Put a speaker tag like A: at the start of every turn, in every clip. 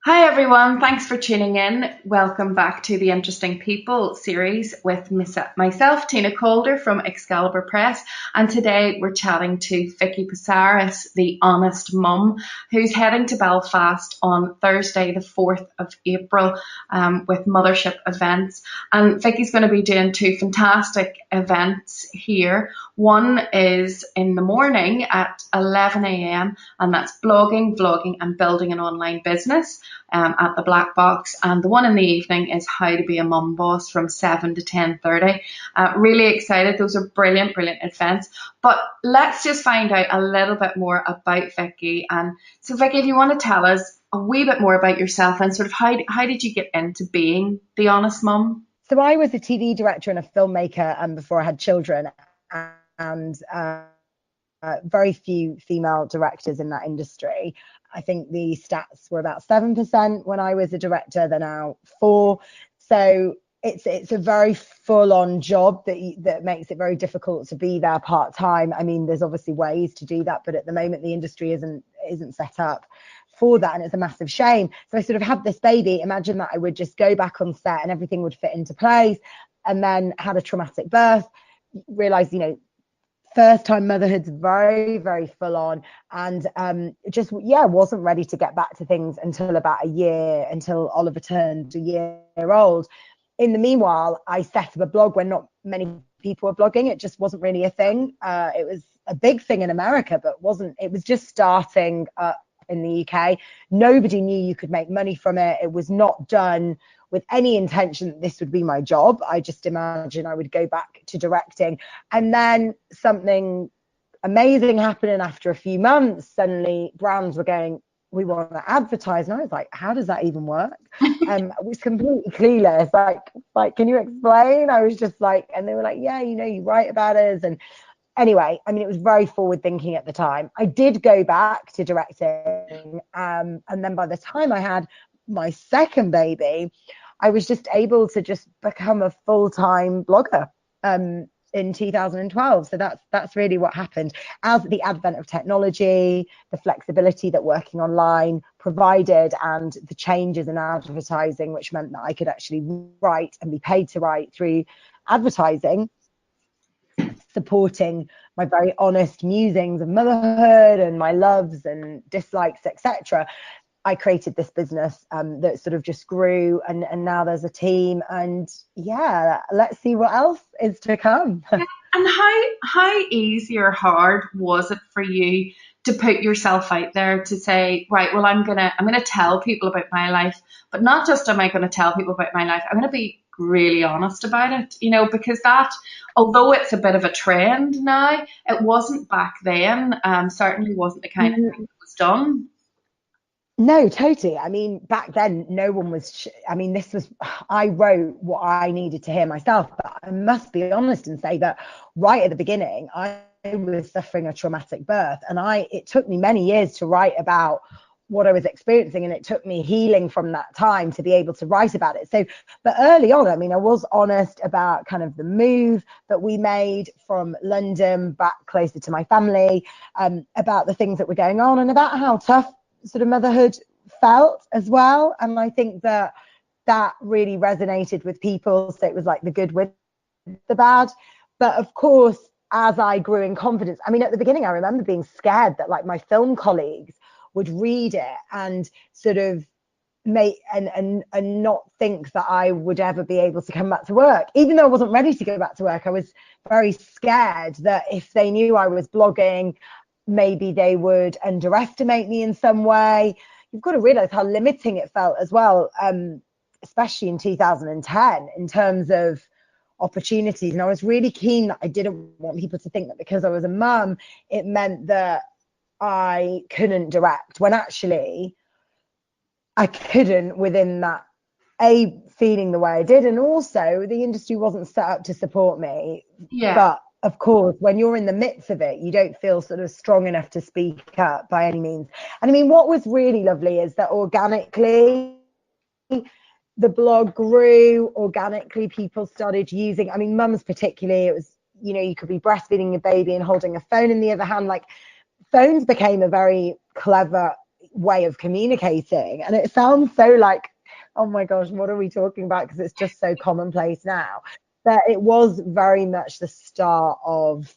A: Hi everyone, thanks for tuning in. Welcome back to the Interesting People series with myself, Tina Calder from Excalibur Press, and today we're chatting to Vicki Psarias, the honest mum, who's heading to Belfast on Thursday, the 4th of April, with mothership events. And Vicki's going to be doing two fantastic events here. One is in the morning at 11 a.m. and that's blogging, vlogging, and building an online business at the Black Box, and the one in the evening is how to be a mum boss from 7 to 10:30. Really excited. Those are brilliant events. But let's just find out a little bit more about Vicki. And so, Vicki, if you want to tell us a wee bit more about yourself and sort of how did you get into being the honest mum?
B: So I was a TV director and a filmmaker before I had children, and very few female directors in that industry. I think the stats were about 7% when I was a director. They're now 4. So it's a very full-on job that makes it very difficult to be there part-time. I mean, there's obviously ways to do that, but at the moment the industry isn't set up for that, and it's a massive shame. So I sort of had this baby. Imagine that I would just go back on set and everything would fit into place, and then had a traumatic birth, realized, first time motherhood's very full on, and wasn't ready to get back to things until about a year, until Oliver turned a year old. In the meanwhile, I set up a blog when not many people were blogging. It just wasn't really a thing. It was a big thing in America, but it was just starting up in the UK. Nobody knew you could make money from it. It was not done with any intention that this would be my job. I just imagined I would go back to directing. And then something amazing happened. And after a few months, suddenly brands were going, we want to advertise. And I was like, how does that even work? I was completely clueless. Like, can you explain? I was just like, and they were like, yeah, you write about us. And anyway, I mean, it was very forward thinking at the time. I did go back to directing. And then by the time I had my second baby, I was just able to just become a full-time blogger in 2012. So that's really what happened. As the advent of technology, the flexibility that working online provided, and the changes in advertising, which meant that I could actually write and be paid to write through advertising, supporting my very honest musings of motherhood and my loves and dislikes, etc. I created this business that sort of just grew, and now there's a team, and yeah, let's see what else is to come.
A: And how easy or hard was it for you to put yourself out there to say, right, well, I'm gonna tell people about my life, but not just am I going to tell people about my life, I'm going to be really honest about it, because that, although it's a bit of a trend now, it wasn't back then. Certainly wasn't the kind of thing that was done.
B: No, totally. I mean, back then, no one was. I wrote what I needed to hear myself, but I must be honest and say that right at the beginning, I was suffering a traumatic birth, and it took me many years to write about what I was experiencing, and it took me healing from that time to be able to write about it. So, but early on, I mean, I was honest about kind of the move that we made from London back closer to my family, about the things that were going on, and about how tough sort of motherhood felt as well. And I think that really resonated with people. So it was like the good with the bad. But of course, as I grew in confidence, I mean, at the beginning, I remember being scared that like my film colleagues would read it and sort of make and not think that I would ever be able to come back to work. Even though I wasn't ready to go back to work, I was very scared that if they knew I was blogging, maybe they would underestimate me in some way. You've got to realize how limiting it felt as well, especially in 2010 in terms of opportunities. And I was really keen that I didn't want people to think that because I was a mum, it meant that I couldn't direct, when actually I couldn't, within that feeling the way I did, and also the industry wasn't set up to support me.
A: Yeah.
B: But of course, when you're in the midst of it, you don't feel sort of strong enough to speak up by any means. And I mean, what was really lovely is that organically the blog grew, organically people started using, I mean, mums particularly, it was, you could be breastfeeding your baby and holding a phone in the other hand. Like, phones became a very clever way of communicating. And it sounds so like, oh my gosh, what are we talking about? Because it's just so commonplace now. But it was very much the start of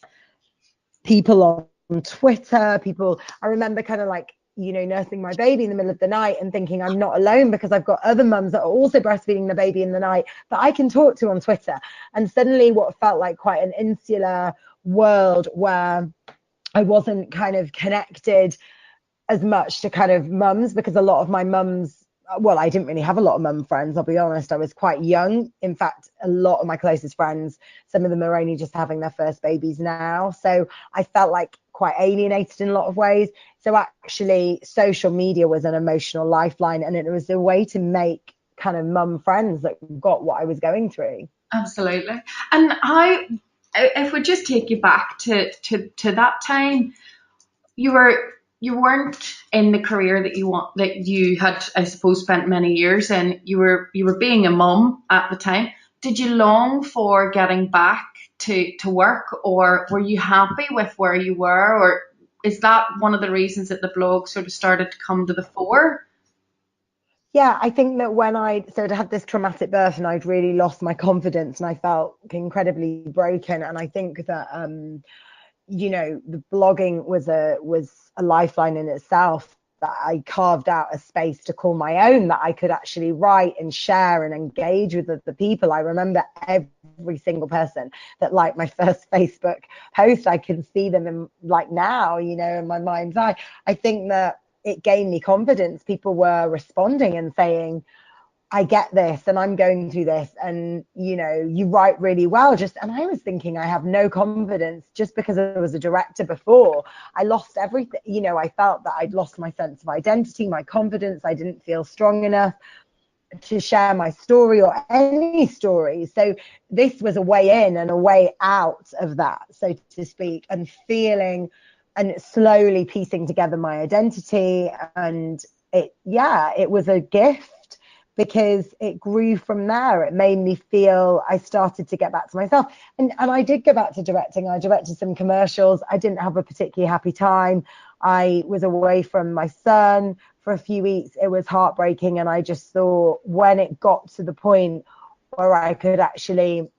B: people on Twitter, people, I remember kind of like, you know, nursing my baby in the middle of the night and thinking I'm not alone because I've got other mums that are also breastfeeding the baby in the night that I can talk to on Twitter. And suddenly what felt like quite an insular world where I wasn't kind of connected as much to kind of mums, because a lot of my mums, well, I didn't really have a lot of mum friends, I'll be honest. I was quite young. In fact, a lot of my closest friends, some of them are only just having their first babies now. So I felt like quite alienated in a lot of ways. So actually, social media was an emotional lifeline, and it was a way to make kind of mum friends that got what I was going through.
A: Absolutely. And how, if we just take you back to that time, you were you weren't in the career that you had, I suppose, spent many years in. You were being a mum at the time. Did you long for getting back to work, or were you happy with where you were, or is that one of the reasons that the blog sort of started to come to the fore?
B: Yeah, I think that when I sort of had this traumatic birth and I'd really lost my confidence and I felt incredibly broken. And I think that you know, the blogging was a lifeline in itself, that I carved out a space to call my own, that I could actually write and share and engage with the people. I remember every single person that liked my first Facebook post. I can see them in, like, now, you know, in my mind's eye. I think that it gave me confidence. People were responding and saying, I get this and I'm going through this, and you know, you write really well. Just, and I was thinking I have no confidence just because I was a director before. I lost everything, you know. I felt that I'd lost my sense of identity, my confidence. I didn't feel strong enough to share my story or any story. So this was a way in and a way out of that, so to speak, and feeling and slowly piecing together my identity. And it was a gift, because it grew from there. It made me feel I started to get back to myself. And I did go back to directing. I directed some commercials. I didn't have a particularly happy time. I was away from my son for a few weeks. It was heartbreaking. And I just thought, when it got to the point where I could actually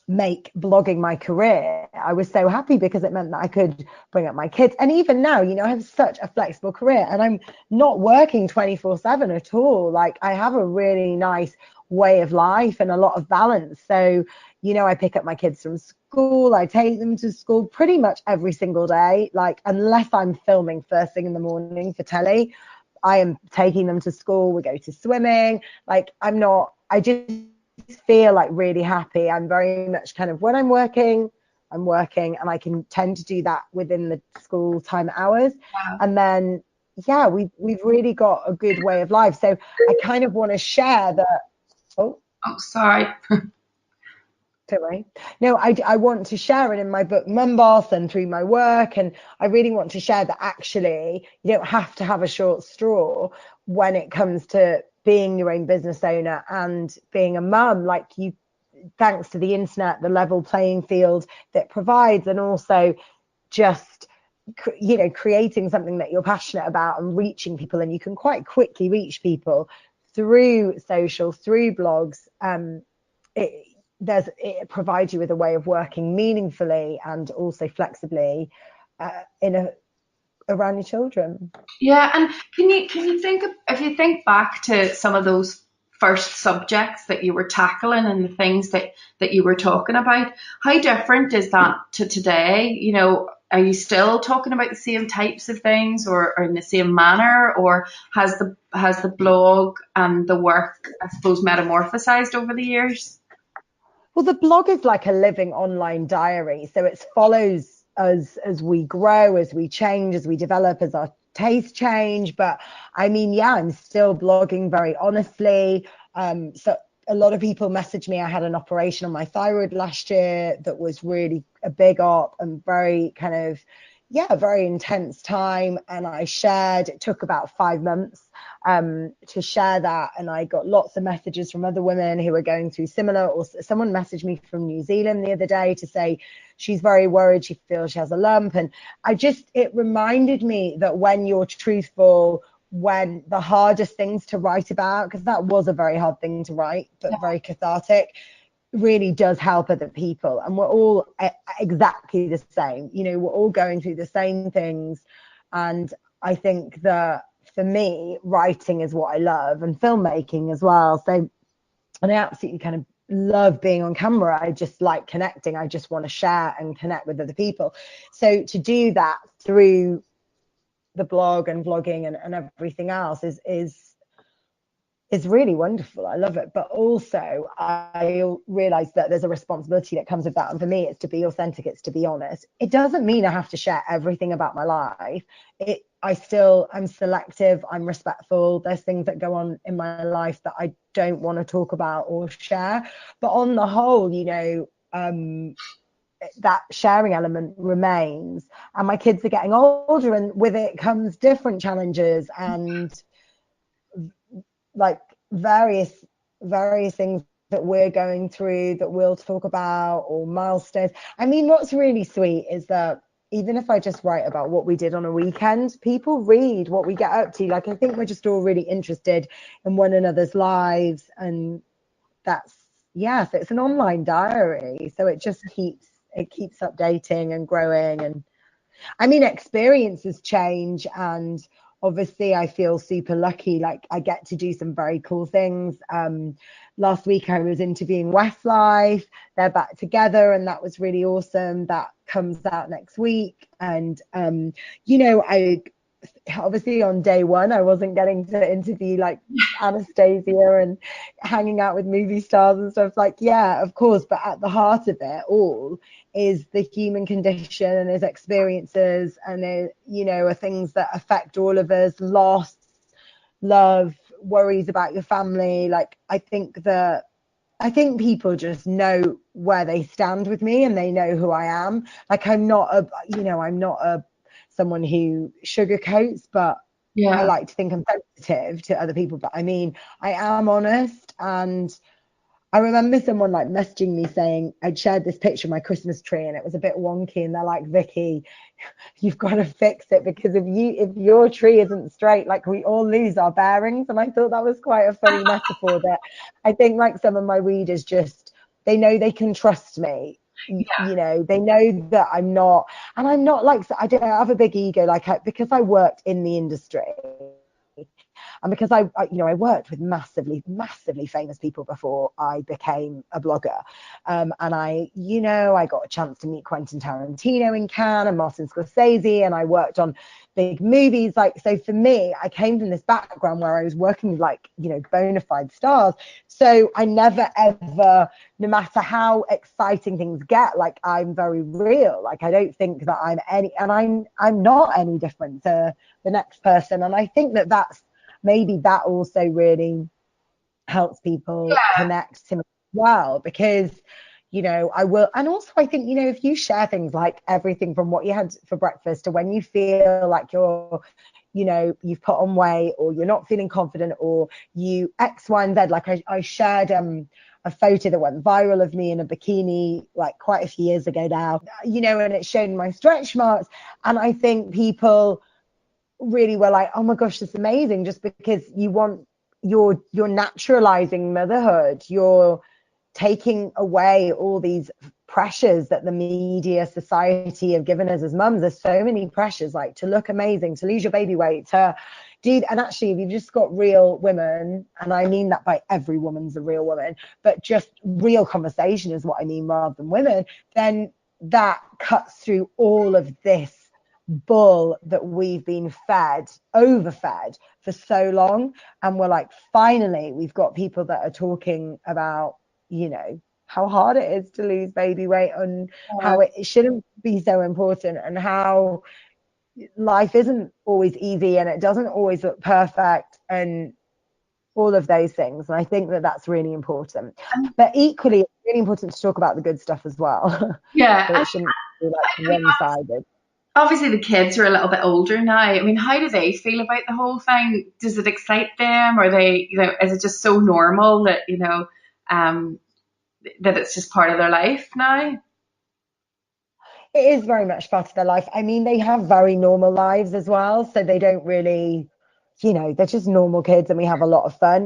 B: make blogging my career, I was so happy, because it meant that I could bring up my kids. And even now, you know, I have such a flexible career and I'm not working 24/7 at all. Like, I have a really nice way of life and a lot of balance. So, you know, I pick up my kids from school, I take them to school pretty much every single day. Like, unless I'm filming first thing in the morning for telly, I am taking them to school. We go to swimming. Like, I just feel like really happy. I'm very much kind of, when I'm working, and I can tend to do that within the school time hours.
A: Wow.
B: And then, yeah, we've really got a good way of life. So I kind of want to share that. Oh,
A: Oh, sorry.
B: don't worry. No, I want to share it in my book, Mum Boss, and through my work. And I really want to share that actually you don't have to have a short straw when it comes to being your own business owner and being a mum. Like, you, thanks to the internet, the level playing field that provides, and also just, you know, creating something that you're passionate about and reaching people. And you can quite quickly reach people through social, through blogs. It, it provides you with a way of working meaningfully and also flexibly around your children.
A: Yeah, and can you think of, if you think back to some of those first subjects that you were tackling and the things that you were talking about, how different is that to today? You know, are you still talking about the same types of things, or in the same manner, or has the blog and the work, I suppose, metamorphosized over the years?
B: Well, the blog is like a living online diary. So it follows us as we grow, as we change, as we develop, as our tastes change. But I mean, yeah, I'm still blogging very honestly. So a lot of people message me. I had an operation on my thyroid last year that was really a big op and very kind of, yeah, very intense time. And I shared, it took about 5 months to share that. And I got lots of messages from other women who were going through similar, or someone messaged me from New Zealand the other day to say she's very worried, she feels she has a lump. And it reminded me that when you're truthful when the hardest things to write about, because that was a very hard thing to write, but very cathartic, really does help other people. And we're all exactly the same. You know, we're all going through the same things. And I think that for me, writing is what I love, and filmmaking as well. So, and I absolutely kind of love being on camera. I just like connecting. I just want to share and connect with other people. So to do that through the blog and vlogging and everything else is really wonderful. I love it. But also I realize that there's a responsibility that comes with that. And for me, it's to be authentic. It's to be honest. It doesn't mean I have to share everything about my life. I'm selective. I'm respectful. There's things that go on in my life that I don't want to talk about or share. But on the whole, you know, that sharing element remains. And my kids are getting older, and with it comes different challenges and like various things that we're going through that we'll talk about, or milestones. I mean, what's really sweet is that even if I just write about what we did on a weekend, people read what we get up to. Like, I think we're just all really interested in one another's lives, and that's, yeah, so it's an online diary, so it just keeps updating and growing. And I mean, experiences change, and obviously I feel super lucky. Like, I get to do some very cool things. Last week I was interviewing Westlife. They're back together, and that was really awesome. That comes out next week. And you know, I obviously on day one I wasn't getting to interview like Anastasia and hanging out with movie stars and stuff. Like, yeah, of course, but at the heart of it all is the human condition and his experiences, and you know, are things that affect all of us: loss, love, worries about your family. Like, I think people just know where they stand with me, and they know who I am. Like, I'm not a someone who sugarcoats, but I
A: Yeah.
B: like to think I'm sensitive to other people. But I mean, I am honest. And I remember someone like messaging me saying I'd shared this picture of my Christmas tree and it was a bit wonky, and they're like, Vicky, you've got to fix it, because if your tree isn't straight, like, we all lose our bearings. And I thought that was quite a funny metaphor, that I think like some of my readers just, they know they can trust me. You know, they know that I'm not, and I'm not like, I don't have a big ego, like, because I worked in the industry, and because I worked with massively famous people before I became a blogger, and I got a chance to meet Quentin Tarantino in Cannes and Martin Scorsese, and I worked on big movies. Like, so for me, I came from this background where I was working with, like, bona fide stars. So I never ever, no matter how exciting things get, like, I'm very real. Like, I don't think that I'm not any different to the next person. And I think that's maybe that also really helps people connect to me well, because I will. And also I think, if you share things like everything from what you had for breakfast to when you feel like you've put on weight, or you're not feeling confident, or you X, Y, and Z. Like, I shared a photo that went viral of me in a bikini, like, quite a few years ago now, and it showed my stretch marks. And I think people really were like, oh my gosh, this is amazing, just because you're naturalizing motherhood. You're taking away all these pressures that the media, society have given us as mums. There's so many pressures, like to look amazing, to lose your baby weight, to do. And actually, if you've just got real women, and I mean that by every woman's a real woman, but just real conversation is what I mean, rather than women, then that cuts through all of this bull that we've been overfed for so long. And we're like, finally, we've got people that are talking about, how hard it is to lose baby weight, and how it shouldn't be so important, and how life isn't always easy, and it doesn't always look perfect, and all of those things. And I think that that's really important. But equally, it's really important to talk about the good stuff as well. So
A: Yeah.
B: it shouldn't be like
A: I mean,
B: one-sided.
A: obviously the kids are a little bit older now. I mean, how do they feel about the whole thing? Does it excite them? Or they, is it just so normal that, um, that it's just part of their life now?
B: It is very much part of their life. I mean, they have very normal lives as well, so they don't really you know, they're just normal kids and we have a lot of fun.